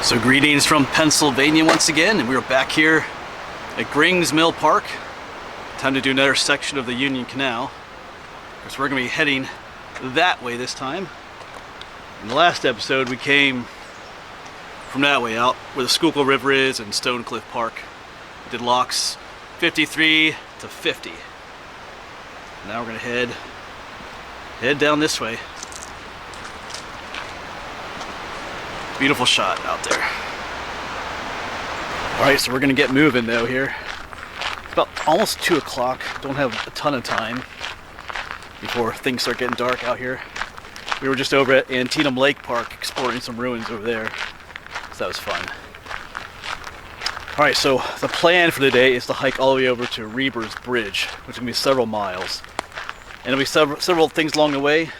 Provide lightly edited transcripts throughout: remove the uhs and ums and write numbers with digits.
So greetings from Pennsylvania once again, and we are back here at Grings Mill Park. Time to do another section of the Union Canal. So we're going to be heading that way this time. In the last episode we came from that way out where the Schuylkill River is and Stonecliff Park. We did locks 53 to 50. Now we're going to head down this way. Beautiful shot out there. Alright, so we're going to get moving though here. It's about almost 2 o'clock. Don't have a ton of time before things start getting dark out here. We were just over at Antietam Lake Park exploring some ruins over there. So that was fun. Alright, so the plan for the day is to hike all the way over to Reber's Bridge, which is going to be several miles. And there'll be several things along the way.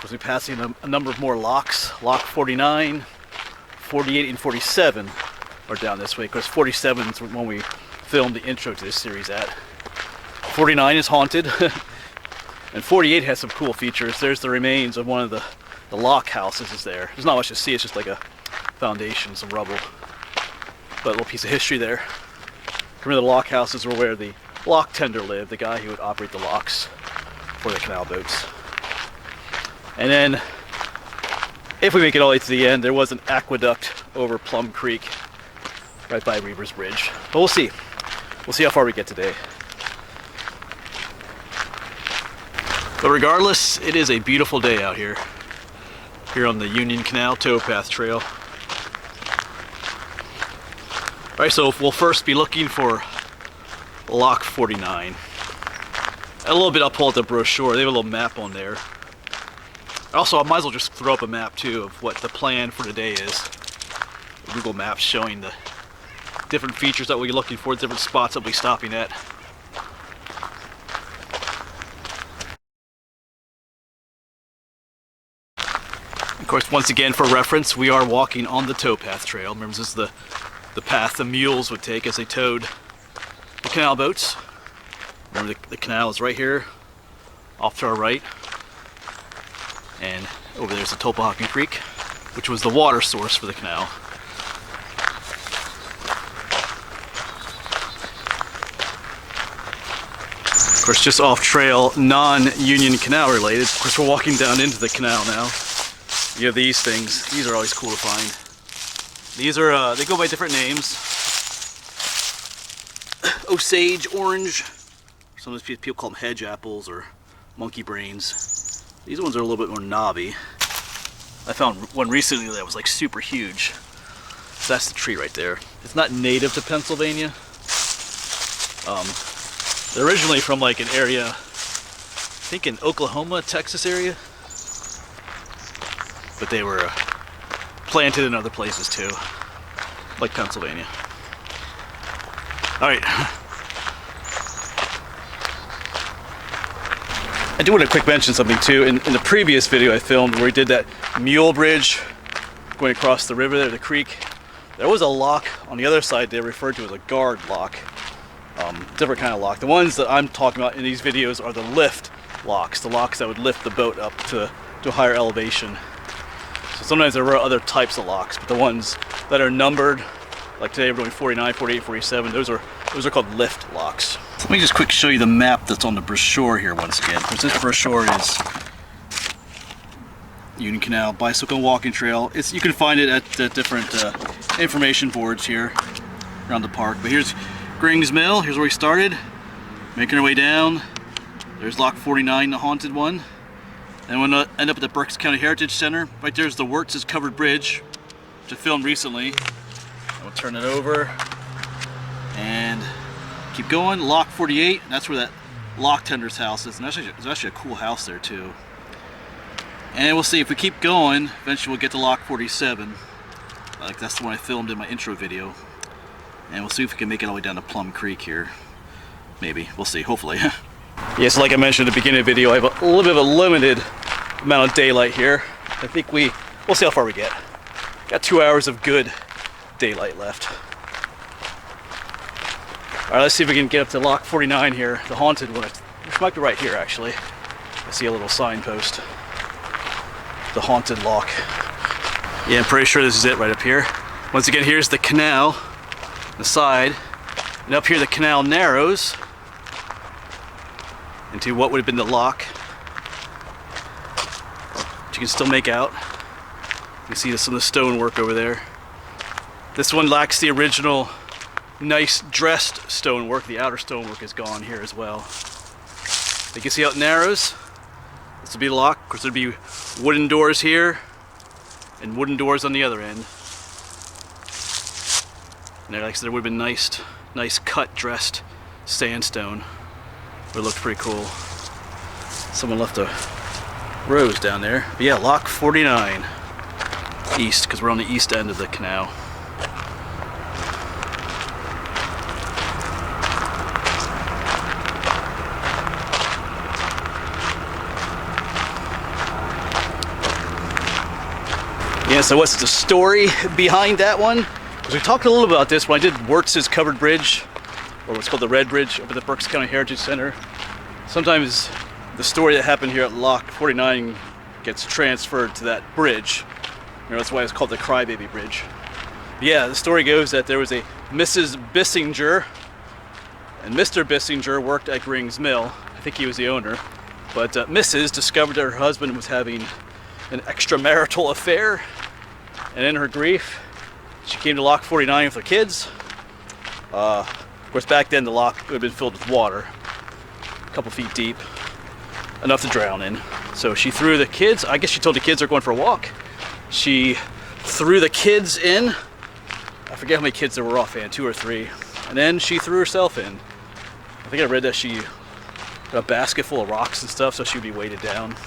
We'll be passing a number of more locks. Lock 49, 48, and 47 are down this way. Of course, 47 is when we filmed the intro to this series at. 49 is haunted, and 48 has some cool features. There's the remains of one of the lock houses is there. There's not much to see, it's just like a foundation, some rubble. But a little piece of history there. Remember, the lock houses were where the lock tender lived, the guy who would operate the locks for the canal boats. And then, if we make it all the way to the end, there was an aqueduct over Plum Creek, right by Reber's Bridge. But we'll see. We'll see how far we get today. But regardless, it is a beautiful day out here on the Union Canal Towpath Trail. Alright, so we'll first be looking for Lock 49. A little bit, I'll pull out the brochure. They have a little map on there. Also, I might as well just throw up a map too of what the plan for today is. Google Maps showing the different features that we'll be looking for, different spots that we'll be stopping at. Of course, once again, for reference, we are walking on the towpath trail. Remember, this is the path the mules would take as they towed the canal boats. Remember, the canal is right here, off to our right. And over there's the Topahawken Creek, which was the water source for the canal. Of course, just off trail, non-Union Canal related. Of course, we're walking down into the canal now. You have these things. These are always cool to find. These are, they go by different names. Osage orange. Some of these people call them hedge apples or monkey brains. These ones are a little bit more knobby. I found one recently that was like super huge. So that's the tree right there. It's not native to Pennsylvania. They're originally from like an area, I think in Oklahoma, Texas area. But they were planted in other places too, like Pennsylvania. All right. I do want to quick mention something too. In the previous video I filmed where we did that mule bridge going across the river there, the creek, there was a lock on the other side they referred to as a guard lock. Different kind of lock. The ones that I'm talking about in these videos are the lift locks, the locks that would lift the boat up to a higher elevation. So sometimes there were other types of locks, but the ones that are numbered, like today we're doing 49, 48, 47, those are called lift locks. Let me just quick show you the map that's on the brochure here once again. Because this brochure is Union Canal Bicycle and Walking Trail. You can find it at different information boards here around the park. But here's Grings Mill. Here's where we started. Making our way down. There's Lock 49, the haunted one. And we're going to end up at the Berks County Heritage Center. Right there's the Wurtz covered bridge, which I filmed recently. And we'll turn it over and keep going. Lock 48, that's where that lock tender's house is. And there's actually a cool house there too. And we'll see if we keep going, eventually we'll get to Lock 47. Like that's the one I filmed in my intro video. And we'll see if we can make it all the way down to Plum Creek here. Maybe, we'll see, hopefully. Yeah, so like I mentioned at the beginning of the video, I have a little bit of a limited amount of daylight here. I think we'll see how far we get. Got 2 hours of good daylight left. All right, let's see if we can get up to Lock 49 here, the haunted one, which might be right here actually. I see a little signpost. The haunted lock. Yeah, I'm pretty sure this is it right up here. Once again, here's the canal, the side, and up here the canal narrows into what would have been the lock, which you can still make out. You can see some of the stonework over there. This one lacks the original nice dressed stonework. The outer stonework is gone here as well. You can see how it narrows. This would be the lock. Of course, there'd be wooden doors here and wooden doors on the other end. And like I said, there would have been nice cut dressed sandstone. It looked pretty cool. Someone left a rose down there. But yeah, lock 49 east, because we're on the east end of the canal. Yeah, so what's the story behind that one? Because we talked a little about this when I did Wurtz's covered bridge, or what's called the Red Bridge up at the Berks County Heritage Center. Sometimes the story that happened here at Lock 49 gets transferred to that bridge. You know, that's why it's called the Crybaby Bridge. But yeah, the story goes that there was a Mrs. Bissinger, and Mr. Bissinger worked at Grings Mill. I think he was the owner. But Mrs. discovered that her husband was having an extramarital affair, and in her grief, she came to Lock 49 with her kids. Of course, back then the lock would have been filled with water, a couple feet deep, enough to drown in. So she threw the kids, I guess she told the kids they're going for a walk. She threw the kids in. I forget how many kids there were offhand, 2 or 3. And then she threw herself in. I think I read that she had a basket full of rocks and stuff, so she would be weighted down.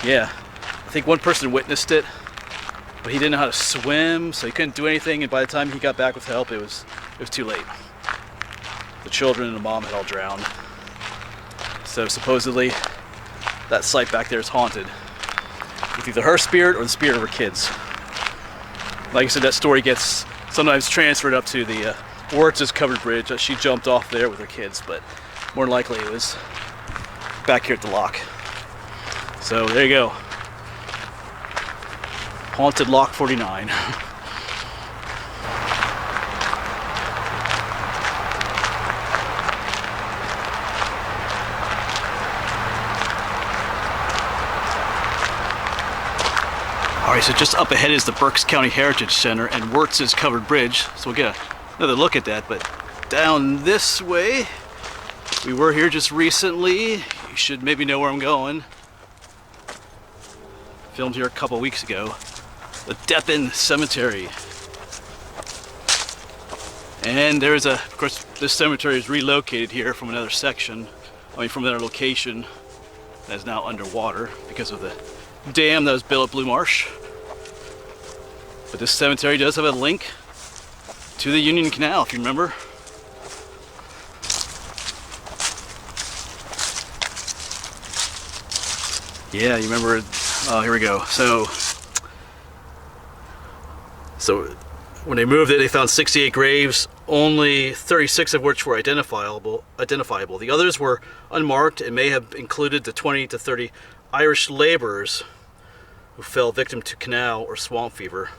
Yeah, I think one person witnessed it, but he didn't know how to swim, so he couldn't do anything, and by the time he got back with help, it was too late. The children and the mom had all drowned. So supposedly, that site back there is haunted with either her spirit or the spirit of her kids. Like I said, that story gets sometimes transferred up to the Wurtz's covered bridge. She jumped off there with her kids, but more than likely it was back here at the lock. So there you go. Haunted Lock 49. Alright, so just up ahead is the Berks County Heritage Center and Wurtz's covered bridge. So we'll get another look at that, but down this way, we were here just recently. You should maybe know where I'm going. Filmed here a couple weeks ago. The Deppen Cemetery. And there's of course, this cemetery is relocated here from another section, from another location that is now underwater because of the dam that was built at Blue Marsh. But this cemetery does have a link to the Union Canal, if you remember. Yeah, you remember, oh, here we go. So when they moved it, they found 68 graves, only 36 of which were identifiable. The others were unmarked and may have included the 20 to 30 Irish laborers who fell victim to canal or swamp fever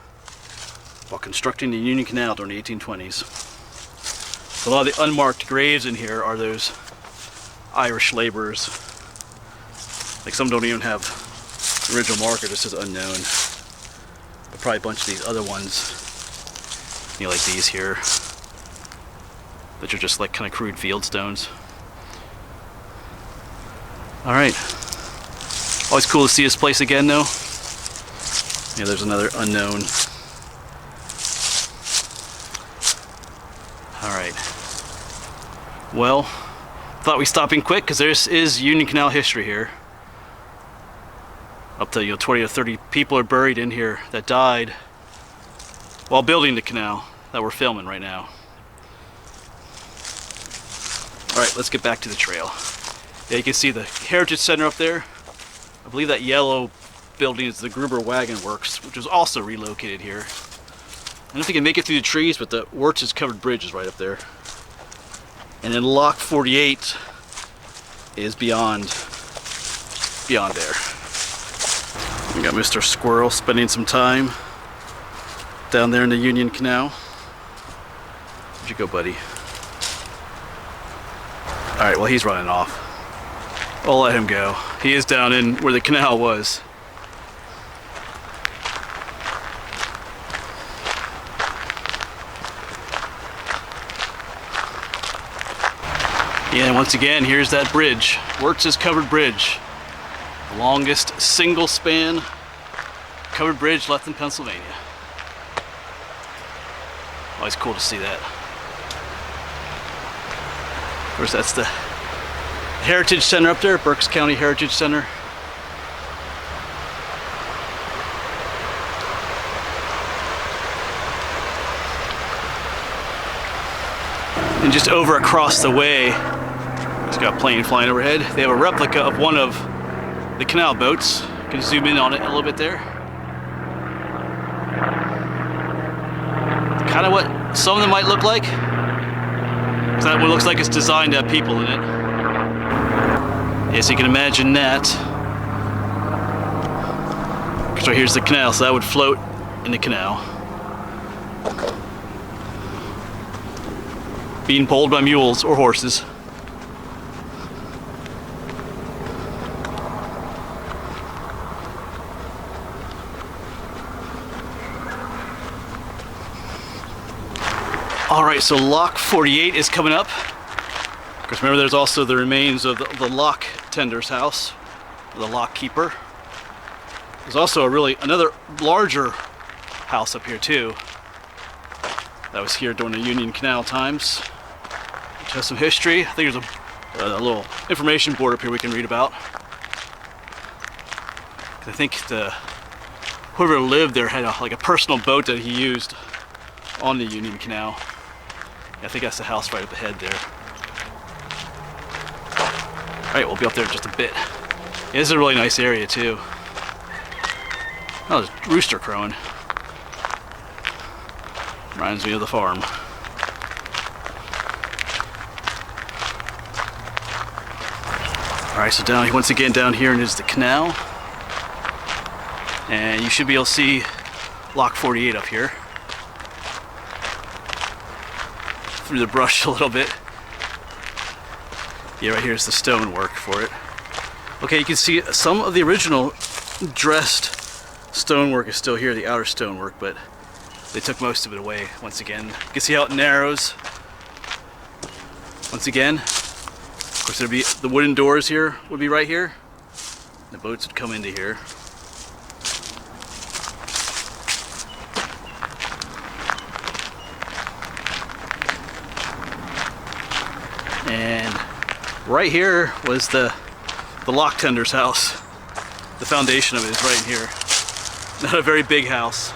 while constructing the Union Canal during the 1820s. So a lot of the unmarked graves in here are those Irish laborers. Like some don't even have the original marker, just says unknown. But probably a bunch of these other ones, you know, like these here, that are just like kind of crude field stones. Alright. Always cool to see this place again though. Yeah, there's another unknown. Alright. Well, thought we'd stop in quick because this is Union Canal history here. Up to 20 to 30 people are buried in here that died while building the canal that we're filming right now. Alright, let's get back to the trail. Yeah, you can see the Heritage Center up there. I believe that yellow building is the Gruber Wagon Works, which was also relocated here. I don't know if you can make it through the trees, but the Wurtz's covered bridge is right up there. And then Lock 48 is beyond there. We got Mr. Squirrel spending some time down there in the Union Canal. Where'd you go, buddy? Alright, well, he's running off. I'll let him go. He is down in where the canal was. Yeah, and once again, here's that bridge. Wurtz's covered bridge. The longest single span covered bridge left in Pennsylvania. Always cool to see that. Of course, that's the Heritage Center up there, Berks County Heritage Center. And just over across the way, it's got a plane flying overhead. They have a replica of one of the canal boats. You can zoom in on it a little bit there. Kind of what some of them might look like. That one looks like it's designed to have people in it. Yes, you can imagine that. So here's the canal, so that would float in the canal. Being pulled by mules or horses. Alright, so Lock 48 is coming up. Of course, remember there's also the remains of the lock tender's house, the lock keeper. There's also another larger house up here too. That was here during the Union Canal times, which has some history. I think there's a little information board up here we can read about. I think whoever lived there had like a personal boat that he used on the Union Canal. I think that's the house right up ahead there. Alright, we'll be up there in just a bit. Yeah, this is a really nice area too. Oh, there's a rooster crowing. Reminds me of the farm. Alright, so once again down here is the canal. And you should be able to see Lock 48 up here. Through the brush a little bit. Yeah, right here's the stonework for it. Okay, you can see some of the original dressed stonework is still here, the outer stonework, but they took most of it away once again. You can see how it narrows. Once again, of course, there'd be the wooden doors here would be right here. The boats would come into here. And right here was the lock tender's house. The foundation of it is right in here. Not a very big house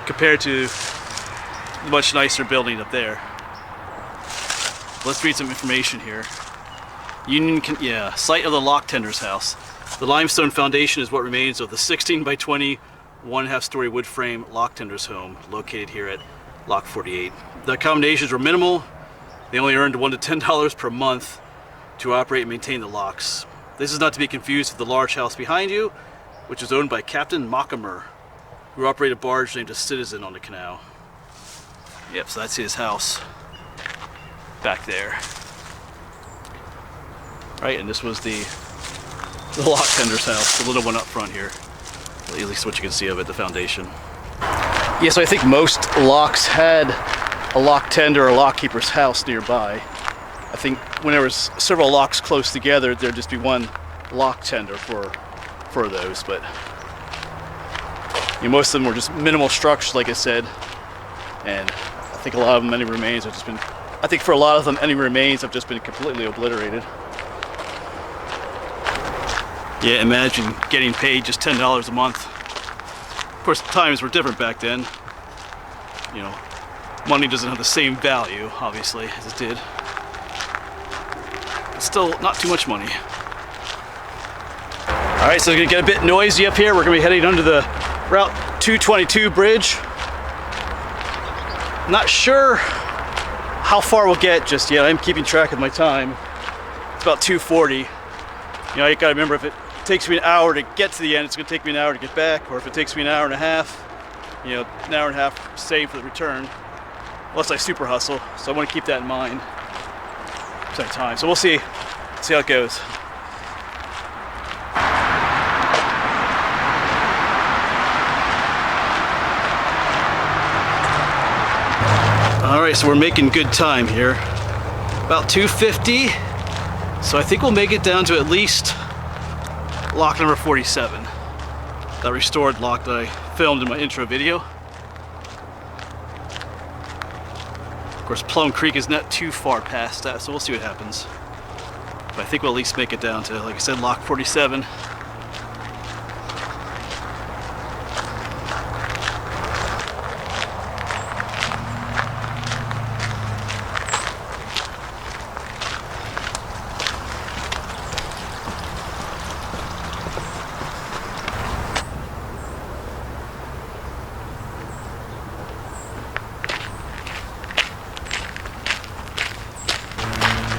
compared to the much nicer building up there. Let's read some information here. Site of the lock tender's house. The limestone foundation is what remains of the 16 by 20, 1.5 story wood frame lock tender's home located here at Lock 48. The accommodations were minimal. They only earned $1 to $10 per month to operate and maintain the locks. This is not to be confused with the large house behind you, which is owned by Captain Mockamer, who operated a barge named a Citizen on the canal. Yep, so that's his house back there. Right, and this was the lock tender's house, the little one up front here. At least what you can see of it, the foundation. Yeah, so I think most locks had a lock tender or a lock keeper's house nearby. I think when there was several locks close together, there'd just be one lock tender for those, but most of them were just minimal structures, like I said, and I think a lot of them, any remains have just been, I think for a lot of them, any remains have just been completely obliterated. Yeah, imagine getting paid just $10 a month. Of course, times were different back then. Money doesn't have the same value, obviously, as it did. But still, not too much money. Alright, so it's going to get a bit noisy up here. We're going to be heading under the Route 222 bridge. Not sure how far we'll get just yet. I'm keeping track of my time. It's about 2:40. You got to remember, if it takes me an hour to get to the end, it's going to take me an hour to get back, or if it takes me an hour and a half, you know, an hour and a half saved for the return, unless I super hustle. So I want to keep that in mind. Same time. So we'll see how it goes. All right, so we're making good time here. About 250. So I think we'll make it down to at least lock number 47. That restored lock that I filmed in my intro video. Of course, Plum Creek is not too far past that, so we'll see what happens. But I think we'll at least make it down to, like I said, lock 47.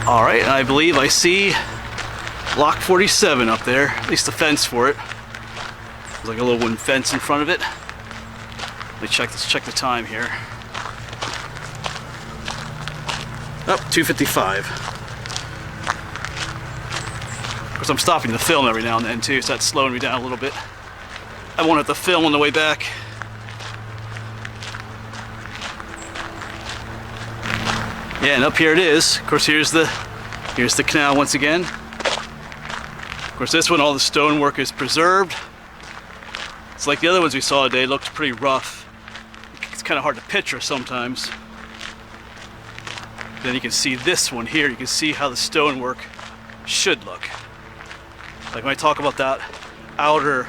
All right, and I believe I see lock 47 up there, at least the fence for it. There's like a little wooden fence in front of it. Let me check the time here. Oh, 2:55. Of course, I'm stopping the film every now and then too, so that's slowing me down a little bit. I won't have to film on the way back. Yeah, and up here it is. Of course, here's the canal once again. Of course, this one, all the stonework is preserved. It's like the other ones we saw today, it looked pretty rough. It's kind of hard to picture sometimes. Then you can see this one here, you can see how the stonework should look. Like when I talk about that outer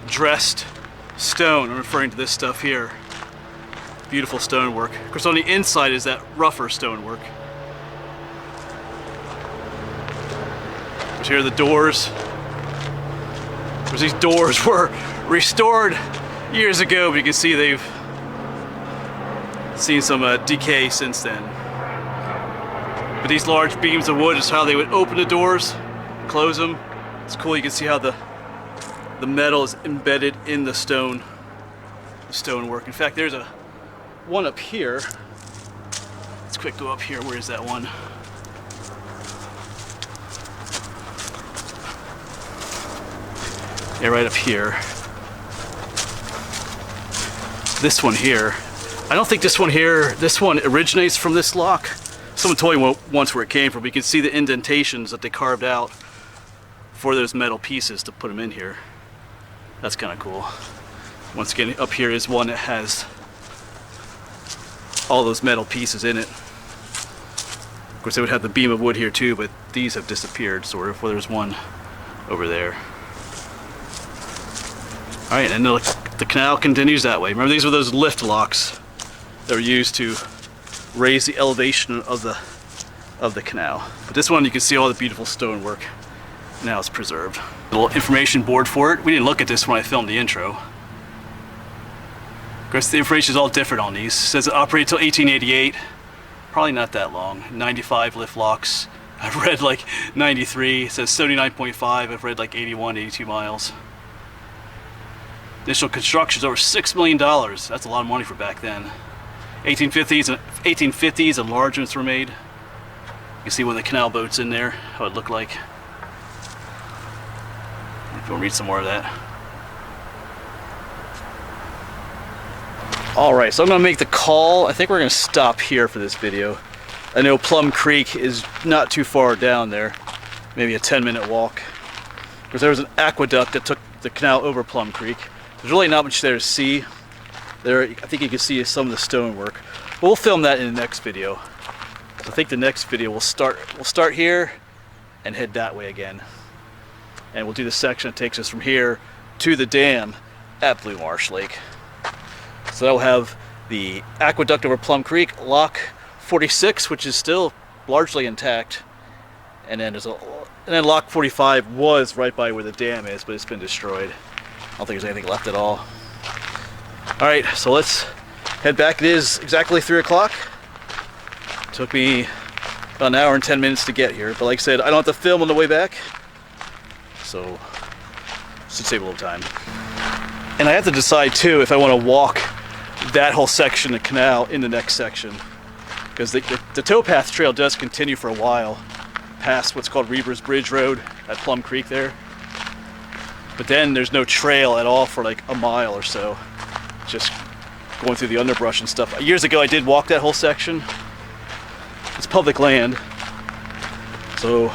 dressed stone, I'm referring to this stuff here. Beautiful stonework. Of course, on the inside is that rougher stonework. Here are the doors. Because these doors were restored years ago, but you can see they've seen some decay since then. But these large beams of wood is how they would open the doors, close them. It's cool. You can see how the metal is embedded in the stonework. In fact, there's one up here. Let's quick go up here. Where is that one? Yeah, right up here. This one here. I don't think this one here, this one originates from this lock. Someone told me once where it came from. You can see the indentations that they carved out for those metal pieces to put them in here. That's kind of cool. Once again, up here is one that has all those metal pieces in it. Of course, they would have the beam of wood here too, but these have disappeared, sort of. Well, there's one over there. All right, and the canal continues that way. Remember, these were those lift locks that were used to raise the elevation of the canal. But this one, you can see all the beautiful stonework. Now it's preserved. A little information board for it. We didn't look at this when I filmed the intro. Of course, the information is all different on these. It says it operated until 1888. Probably not that long. 95 lift locks. I've read like 93. It says 79.5. I've read like 81, 82 miles. Initial construction is over $6 million. That's a lot of money for back then. 1850s and large ones were made. You can see one of the canal boats in there, how it looked like. If you'll read some more of that. Alright, so I'm going to make the call. I think we're going to stop here for this video. I know Plum Creek is not too far down there. Maybe a 10-minute walk. Because there was an aqueduct that took the canal over Plum Creek. There's really not much there to see. There, I think you can see some of the stonework. But we'll film that in the next video. So I think the next video we'll start here and head that way again. And we'll do the section that takes us from here to the dam at Blue Marsh Lake. So that'll have the aqueduct over Plum Creek, lock 46, which is still largely intact, and then lock 45 was right by where the dam is, but it's been destroyed. I don't think there's anything left at all. All right, so let's head back. It is exactly 3 o'clock. Took me about an hour and 10 minutes to get here, but like I said, I don't have to film on the way back, so should save a little time. And I have to decide too if I want to walk that whole section of canal in the next section, because the towpath trail does continue for a while past what's called Reber's Bridge Road at Plum Creek there, but then there's no trail at all for like a mile or so, just going through the underbrush and stuff. Years ago I did walk that whole section. It's public land, so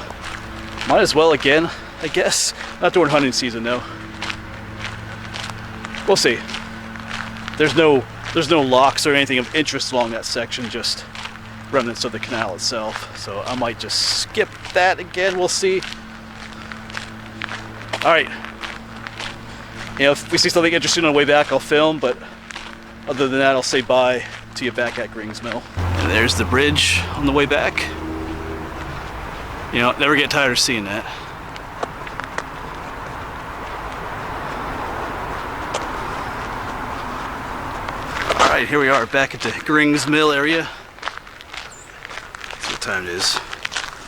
might as well again, I guess. Not during hunting season though. We'll see. There's no locks or anything of interest along that section, just remnants of the canal itself. So I might just skip that again, we'll see. Alright. You know, if we see something interesting on the way back, I'll film, but other than that, I'll say bye to you back at Grings Mill. And there's the bridge on the way back. You know, never get tired of seeing that. Alright, here we are back at the Grings Mill area. Let's see what time it is.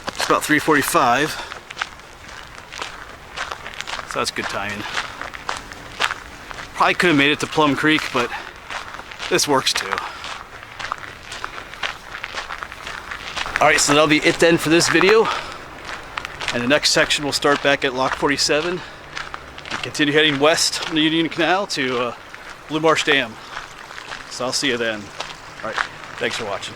It's about 3:45. So that's good timing. Probably could have made it to Plum Creek, but this works too. Alright, so that'll be it then for this video. And the next section will start back at Lock 47 and continue heading west on the Union Canal to Blue Marsh Dam. So I'll see you then. Alright, thanks for watching.